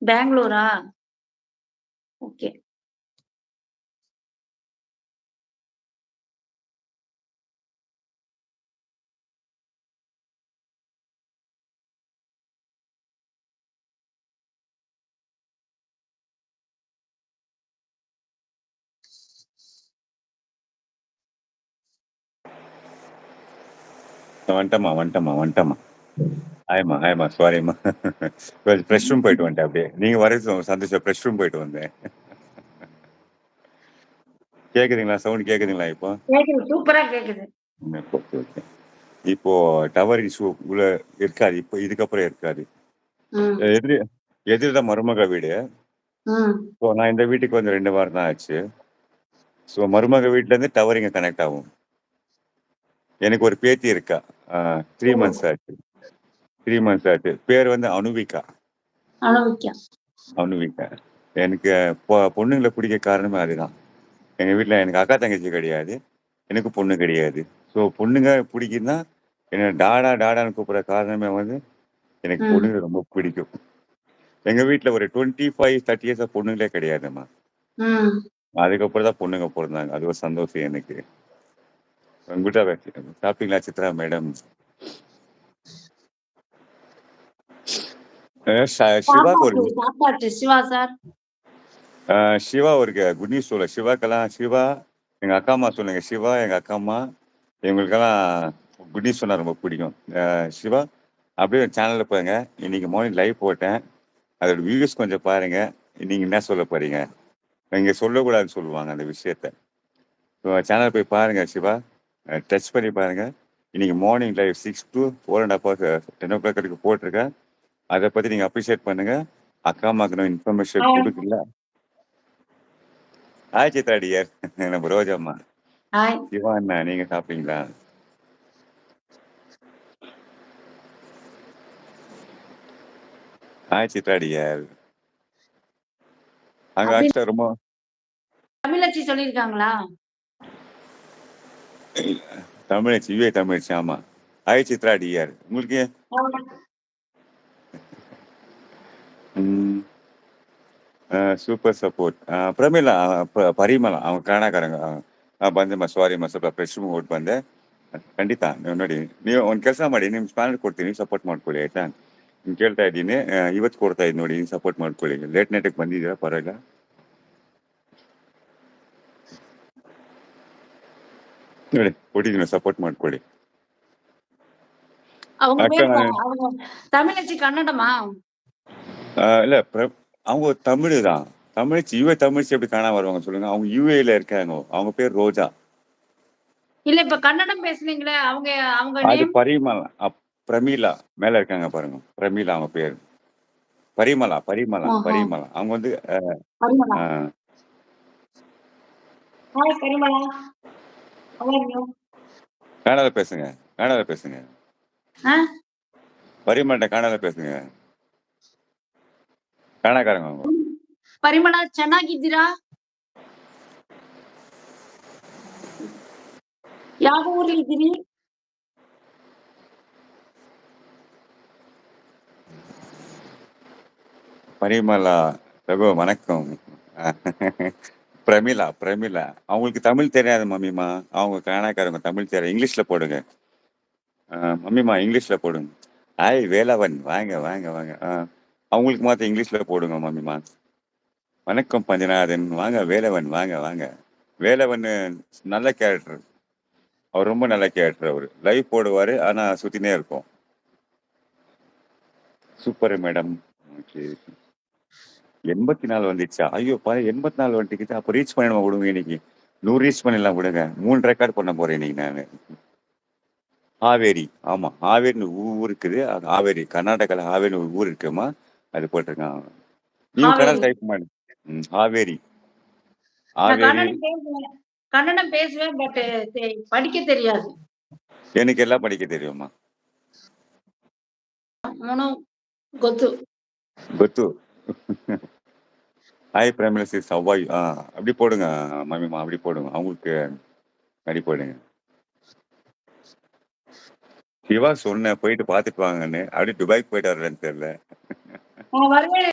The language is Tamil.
பெங்களூரா? ஓகே. வந்துட்டேம்மா. ஹாய்ம்மா. சாரிம்மா. கொஞ்சம் ரெஸ்ட் ரூம் போயிட்டு வந்துட்டேன் அப்படியே. நீங்க வரது சந்தோஷம். ரெஸ்ட் ரூம் போயிட்டு வந்தேன். கேக்குதுங்களா? சவுண்ட் கேக்குதுங்களா இப்போ? கேக்குது. சூப்பரா கேக்குது. ஓகே. இப்போ டவர் இஷ்யூ உள்ள இருக்காது. இப்போ இதுக்கப்புறம் இருக்காது. ம். எதிரி எதிர்தான் மருமக வீடு. ம். ஸோ நான் இந்த வீட்டுக்கு வந்து 2 வாரம் தான் ஆச்சு. ஸோ மருமக வீட்லேருந்து டவர் இங்க கனெக்ட் ஆகும். எனக்கு ஒரு பேத்தி இருக்கா. 3 ஓ! மந்த்ஸ் ஆச்சு. 3 மந்த்ஸ் ஆச்சு. பேர் வந்து அனுவிகா. அனுவிக்கா. அனுவிகா. எனக்கு பொண்ணுங்கள பிடிக்க காரணமே அதுதான். எங்க வீட்ல எனக்கு அக்கா, தங்கச்சி கிடையாது. எனக்கு பொண்ணு கிடையாது. ஸோ பொண்ணுங்க பிடிக்கும்னா, என்ன டாடான்னு கூப்பிடுற காரணமே வந்து, எனக்கு ம். பொண்ணுங்க ரொம்ப பிடிக்கும். எங்க வீட்ல ஒரு 25, 30 இயர்ஸா பொண்ணுங்களே கிடையாதும்மா. ம். அதுக்கப்புறம் தான் பொண்ணுங்க பொறந்தாங்க. அது ஒரு சந்தோஷம் எனக்கு. உங்ககிட்ட சாப்பிட்டீங்களா சித்ரா மேடம்? சிவாக்கு ஒரு சாப்பிட்டாச்சு. சிவா சார். சிவா ஒரு குட் நியூஸ் சொல்ல. சிவா, எங்க அக்கா அம்மா சொல்லுங்க. சிவா, எங்க அக்கா அம்மா, இவங்களுக்கெல்லாம் குட் நியூஸ் சொன்னா ரொம்ப பிடிக்கும். சிவா, அப்படியே சேனல்ல பாருங்க. இன்னைக்கு மார்னிங் லைவ் போட்டேன். அதோட வியூஸ் கொஞ்சம் பாருங்க. நீங்க என்ன சொல்ல போறீங்க? இங்க சொல்லக்கூடாதுன்னு சொல்லுவாங்க அந்த விஷயத்த. சேனல் போய் பாருங்க சிவா. டச் பண்ணி பாருங்க. இன்னைக்கு morning live 6 to 4 1/2 hours 10 o'clock வரைக்கும் போட்டிருக்கேன். அதை பத்தி நீங்க அப்ரிஷியேட் பண்ணுங்க. அக்கா அம்மாக்கு நான் இன்ஃபர்மேஷன் ஹாய். கொடுக்கல. Hi Chitra dear. நம்ம ரோஜாம்மா. ஹாய். சிவா அண்ணா, நீங்க சாப்பிட்டீங்களா? Hi Chitra dear. அங்க அப்படின்னு ஆக்சுவலா ரொம்ப தமிழச்சி சொல்லியிருக்காங்களா? தமிழ் யுஏ தமிழ் ஆமா. Hi Chitra dear. உங்களுக்கு சூப்பர் சப்போர்ட். பிரமிளா, பரிமளா அவங்க ಕನ್ನಡಕಾರಂಗ ಬಂದೆಮ್ಮ ಸಾರಿಮ್ಮ ಸ್ವಲ್ಪ ಫ್ರೆಶ್ ರೂಮ್ ಹೋಗಿ ಬಂದೆ. ಖಂಡಿತ ನೀವು ನೋಡಿ, ನೀವು ಒಂದು ಕೆಲಸ ಮಾಡಿ, ನಿಮ್ಮ ಚಾನಲ್ ಕೊಡ್ತೀನಿ, ಸಪೋರ್ಟ್ ಮಾಡ್ಕೊಳ್ಳಿ ಆಯ್ತಾ? ನಿಮ್ಗೆ ಕೇಳ್ತಾ ಇದ್ದೀನಿ, ಇವತ್ತು ಕೊಡ್ತಾ ಇದ್ದೀನಿ ನೋಡಿ, ಸಪೋರ್ಟ್ ಮಾಡ್ಕೊಳ್ಳಿ. ಲೇಟ್ ನೈಟಿಗೆ ಬಂದಿದ್ದೀರಾ ಪರವಾಗಿಲ್ಲ. ನೋಡಿ ಕೊಟ್ಟಿದ್ದೀನಿ, ಸಪೋರ್ಟ್ ಮಾಡ್ಕೊಳ್ಳಿ. அவங்க அக்கா பேர் அவங்க தமிழச்சி கன்னடமா? இல்ல அவங்க தமிழ் தான். தமிழ்ச்சி யுஏ தமிழ்ச்சி எப்படி காணாம வருவாங்க சொல்லுங்க? அவங்க யுஏல இருக்காங்க. அவங்க பேர் ரோஜா. இல்ல இப்ப கன்னடம் பேசுனீங்களே அவங்க அவங்க அது நேம்? பரிமளா. பிரமீளா மேல இருக்காங்க பாருங்க. பிரமீளா அவங்க பேர். ஓஹோ. பரிமளா. அவங்க வந்து பரிமளா. அஹ், hi Parimala. How are you? கன்னடால பேசுங்க. கன்னடால பேசுங்க. ஆ? பரிமள்ட்ட கன்னடால பேசுங்க. கன்னடக்காரங்க அவங்க. ಪರಿಮಳ ಚೆನ್ನಾಗಿದ್ದೀರಾ? ಯಾವ ಊರಲ್ಲಿದ್ದೀರಿ? பரிமளா ரகு வணக்கம். பிரமிளா. அவங்களுக்கு தமிழ் தெரியாது மம்மிமா. அவங்க கன்னடக்காரங்க, தமிழ் தெரியாது. இங்கிலீஷ்ல போடுங்க. மம்மிமா இங்கிலீஷ்ல போடுங்க. ஹாய் வேலவன், வாங்க. அவங்களுக்கு மாத்திரம் இங்கிலீஷ்ல போடுங்க மம்மிமா. வணக்கம் பஞ்சநாதன், வாங்க வேலவன், வாங்க. வேலவன் நல்ல கேரக்டர். அவர் ரொம்ப நல்ல கேரக்டர். அவரு லைவ் போடுவாரு, ஆனா சுத்தினே இருக்கும். Super madam. ஓகே. 84 வந்துச்சா? ஐயோ 84 வந்துட்டு. அப்ப ரீச் பண்ணிடுவோம் விடுங்க இன்னைக்கு. 100 ரீச் பண்ணிடலாம் விடுங்க. 3 ரெக்கார்ட் பண்ண போறேன் இன்னைக்கு நானு. ஹாவேரி. ஆமா, ஹாவேரின்னு ஊர் இருக்குது. அது ஹாவேரி, கர்நாடகால ஹாவேரின்னு ஒரு ஊர் இருக்குமா, அது போட்டிருக்கான். நீங்க ಹಾವೇರಿ. கன்னடம் டைப் பண்ணு. ஹாவேரி. நான் ஹாவேரி. கன்னடம் பேசுவேன் பட் படிக்க தெரியாது. எனக்கு எல்லாம் படிக்க தெரியுமா. மூணு ಗೊತ್ತು. கொத்து. ஹாய் பிரேமலசி சவ்வாய். அப்படி போடுங்க மம்மிமா, அப்படி போடுங்க. அவங்களுக்கு அப்படி போடுங்க. சிவா சொன்னேன் போயிட்டு பார்த்துட்டு வாங்கன்னு. அப்படியே துபாய்க்கு போயிட்டு வர்றேன்னு தெரியல. நான் வருவேன்.